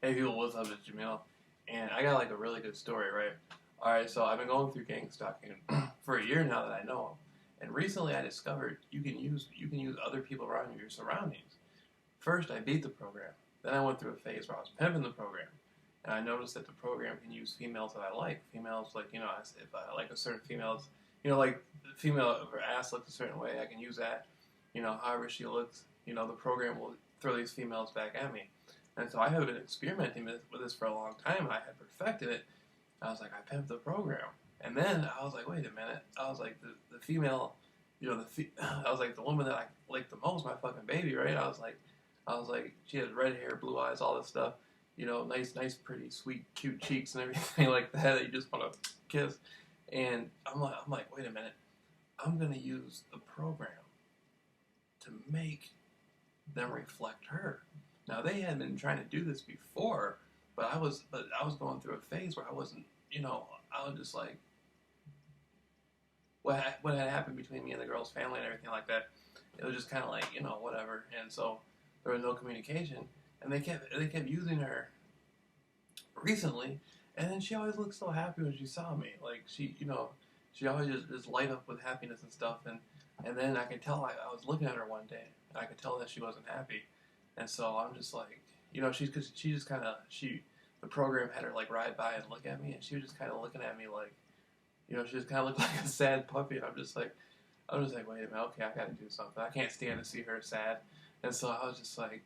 Hey people, what's up? It's Jamil, and I got like a really good story, right? All right, so I've been going through gang stalking for a year now that I know of, and recently I discovered you can use other people around you, your surroundings. First, I beat the program. Then I went through a phase where I was pimping the program, and I noticed that the program can use females that I like. Females like if I like a certain female's, like the female if her ass looks a certain way, I can use that. However she looks, the program will throw these females back at me. And so I have been experimenting with this for a long time, and I had perfected it. I was like, I pimped the program. And then I was like, wait a minute. I was like, the female, I was like, the woman that I like the most, my fucking baby, right? I was like, she had red hair, blue eyes, all this stuff. Nice, pretty, sweet, cute cheeks and everything like that you just want to kiss. And I'm like, wait a minute. I'm going to use the program to make them reflect her. Now they had been trying to do this before, but I was going through a phase where I wasn't, I was just like, what had happened between me and the girl's family and everything like that. It was just kind of like, whatever. And so there was no communication, and they kept using her recently, and then she always looked so happy when she saw me. Like she always just light up with happiness and stuff. And then I could tell I was looking at her one day, and I could tell that she wasn't happy. And so I'm just like, cause she just kind of the program had her like ride by and look at me, and she was just kind of looking at me like, she just kind of looked like a sad puppy, and I'm just like, wait a minute, okay, I got to do something. I can't stand to see her sad. And so I was just like,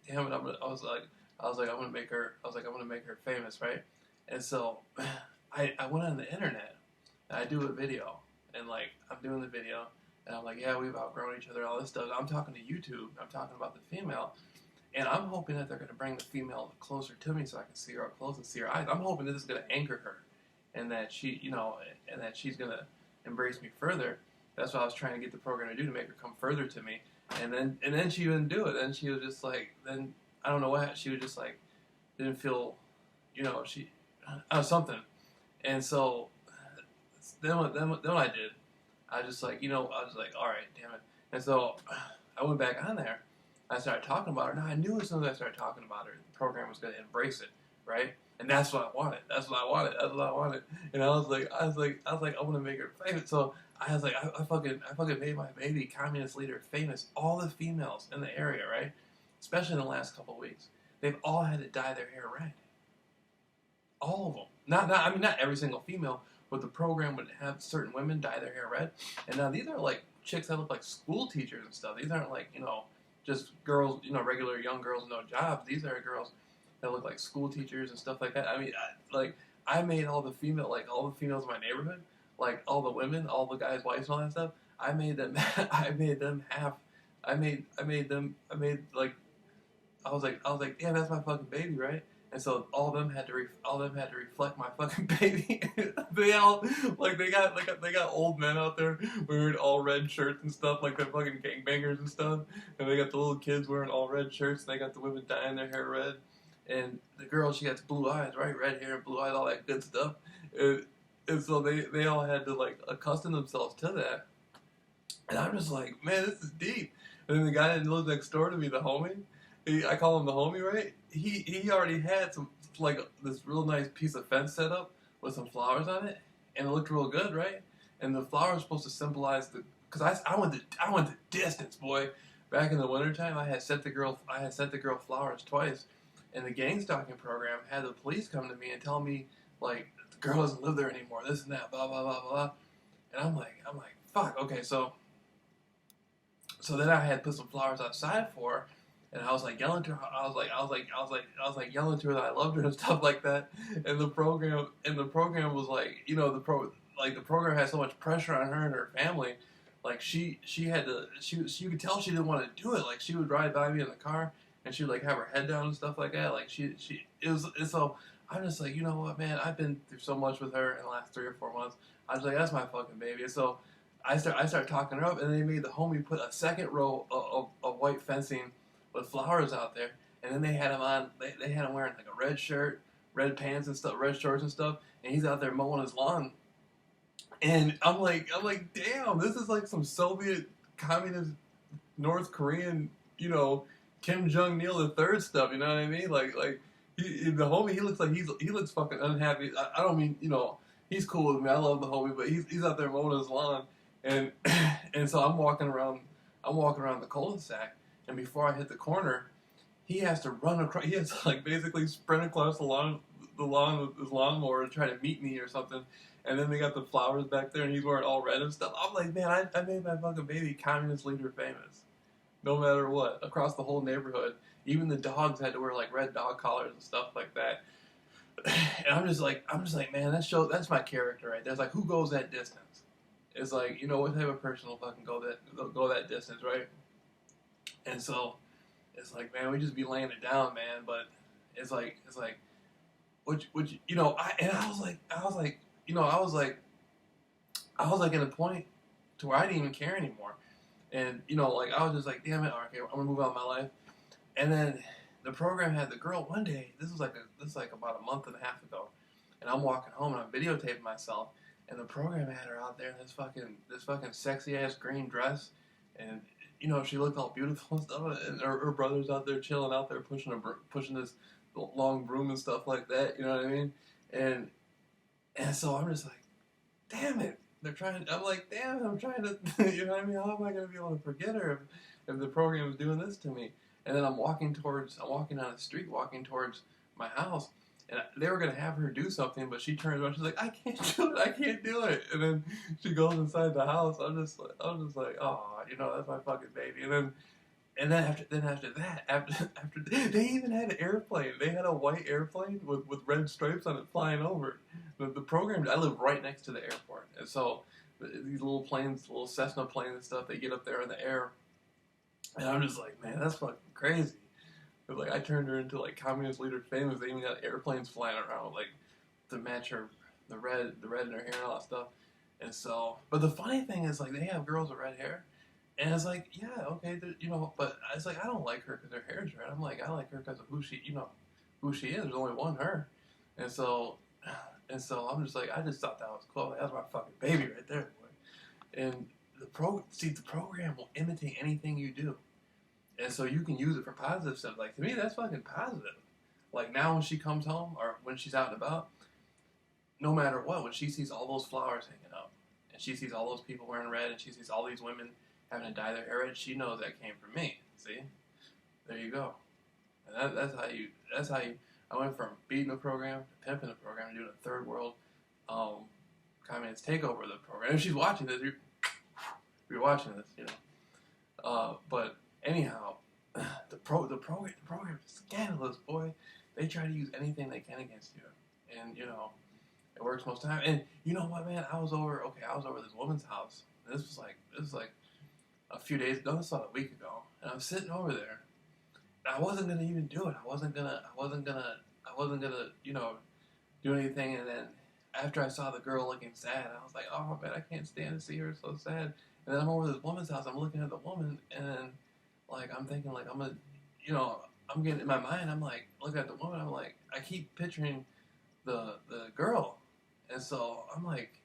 damn it, I'm gonna make her, I'm gonna make her famous, right? And so I went on the internet and I do a video, and like I'm doing the video, and I'm like, yeah, we've outgrown each other, all this stuff. I'm talking to YouTube. I'm talking about the female, and I'm hoping that they're gonna bring the female closer to me so I can see her up close and see her eyes. I'm hoping this is gonna anchor her, and that and that she's gonna embrace me further. That's what I was trying to get the program to do, to make her come further to me. And then she didn't do it. Then she was just like, then I don't know what, she was just like, didn't feel, she something. And so then what I did, I just like, I was like, all right, damn it. And so I went back on there. I started talking about her. Now I knew as soon as I started talking about her, the program was going to embrace it, right? And that's what I wanted. That's what I wanted. That's what I wanted. And I want to make her famous. So I was like, I fucking made my baby communist leader famous. All the females in the area, right? Especially in the last couple of weeks, they've all had to dye their hair red. All of them. Not every single female, but the program would have certain women dye their hair red. And now these are like chicks that look like school teachers and stuff. These aren't like, just girls, regular young girls, no jobs. These are girls that look like school teachers and stuff like that. I made all the females in my neighborhood, like all the women, all the guys' wives, and all that stuff. I made them. I made them half. I was like, damn, that's my fucking baby, right? And so all of them had to reflect my fucking baby. They got old men out there wearing all red shirts and stuff, like they're fucking gangbangers and stuff. And they got the little kids wearing all red shirts, and they got the women dyeing their hair red. And the girl, she got blue eyes, right? Red hair, blue eyes, all that good stuff. And so they all had to like accustom themselves to that. And I'm just like, man, this is deep. And then the guy that lives next door to me, the homie, I call him the homie, right? He already had some, like, this real nice piece of fence set up with some flowers on it, and it looked real good, right? And the flowers were supposed to symbolize because I went the distance, boy. Back in the wintertime, I had sent the girl flowers twice, and the gang stalking program had the police come to me and tell me like the girl doesn't live there anymore, this and that, blah blah blah blah. And I'm like, fuck, okay, so So then I had put some flowers outside for her, and I was like yelling to her. I was like yelling to her that I loved her and stuff like that. And the program was like, you know, the program had so much pressure on her and her family. Like she had to you could tell she didn't want to do it. Like she would ride by me in the car and she would like have her head down and stuff like that. Like so I'm just like, you know what, man, I've been through so much with her in the last 3 or 4 months. I was like, that's my fucking baby. And so I start talking her up, and they made the homie put a second row of white fencing with flowers out there, and then they had him on. They had him wearing like a red shirt, red pants and stuff, red shorts and stuff, and he's out there mowing his lawn. And I'm like, damn, this is like some Soviet communist North Korean, you know, Kim Jong Il the third stuff. You know what I mean? The homie, he looks fucking unhappy. I don't mean, you know, he's cool with me. I love the homie, but he's out there mowing his lawn, and and so I'm walking around the cul-de-sac, and before I hit the corner, he has to run across. He has to like basically sprint across the lawn with his lawnmower to try to meet me or something. And then they got the flowers back there, and he's wearing all red and stuff. I'm like, man, I made my fucking baby communist leader famous, no matter what, across the whole neighborhood. Even the dogs had to wear like red dog collars and stuff like that. And I'm just like, man, that's my character right there. It's like, who goes that distance? It's like, you know, what type of person will fucking go that distance, right? And so it's like, man, we just be laying it down, man. But it's like, which you know, I was like, you know, I was like at a point to where I didn't even care anymore. And, you know, like, I was just like, damn it, okay, I'm gonna move on with my life. And then the program had the girl one day, this is like about a month and a half ago, and I'm walking home and I'm videotaping myself, and the program had her out there in this fucking sexy ass green dress, and, you know, she looked all beautiful and stuff, and her brother's out there chilling out there pushing this long broom and stuff like that, you know what I mean? And so I'm just like, damn it. I'm like, damn it, I'm trying to, you know what I mean? How am I going to be able to forget her if the program is doing this to me? And then I'm walking down the street, walking towards my house, and they were going to have her do something, but she turns around, she's like, I can't do it. And then she goes inside the house. I'm just like, oh, you know, that's my fucking baby. And then after that, they even had an airplane. They had a white airplane with red stripes on it flying over. The program, I live right next to the airport. And so these little planes, little Cessna planes and stuff, they get up there in the air. And I'm just like, man, that's fucking crazy. But like, I turned her into like communist leader famous. They even got airplanes flying around like to match her, the red in her hair and all that stuff. And so, but the funny thing is like, they have girls with red hair. And it's like, yeah, okay, you know, but it's like, I don't like her because her hair's red. I'm like, I like her because of who she is. There's only one her. And so I'm just like, I just thought that was cool. That was my fucking baby right there, boy. And the program will imitate anything you do. And so you can use it for positive stuff. Like, to me, that's fucking positive. Like, now when she comes home, or when she's out and about, no matter what, when she sees all those flowers hanging up, and she sees all those people wearing red, and she sees all these women having to dye their hair red, she knows that came from me. See? There you go. And that's how you, I went from beating the program to pimping the program and doing a third world communist takeover of the program. If she's watching this, you're watching this, you know. But anyhow, the program is scandalous, boy. They try to use anything they can against you, and you know, it works most of the time. And you know what, man? I was over this woman's house. This was like a few days ago. This was about a week ago, and I'm sitting over there. I wasn't gonna even do it. I wasn't gonna, you know, do anything. And then after I saw the girl looking sad, I was like, oh man, I can't stand to see her so sad. And then I'm over this woman's house. I'm looking at the woman, and like I'm thinking, like I'm gonna, you know, I'm getting in my mind. I'm like looking at the woman. I'm like, I keep picturing the girl, and so I'm like,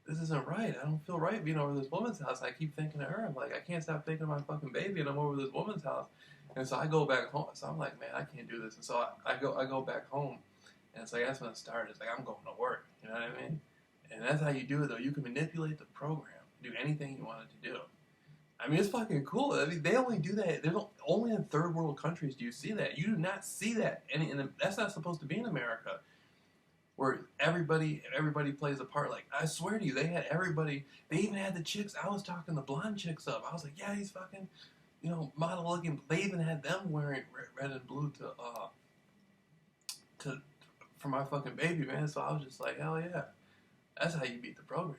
this isn't right. I don't feel right being over this woman's house. I keep thinking of her. I'm like, I can't stop thinking of my fucking baby, and I'm over this woman's house. And so I go back home. So I'm like, man, I can't do this. And so I go back home, and it's like, that's when it started. It's like, I'm going to work. You know what I mean? And that's how you do it, though. You can manipulate the program, do anything you want it to do. I mean, it's fucking cool. I mean, they only do that. Only in third world countries do you see that. You do not see that. And that's not supposed to be in America. where everybody plays a part. Like, I swear to you, they had everybody. They even had the chicks. I was talking the blonde chicks up. I was like, yeah, he's fucking, model looking. They even had them wearing red and blue to for my fucking baby, man. So I was just like, hell yeah, that's how you beat the program.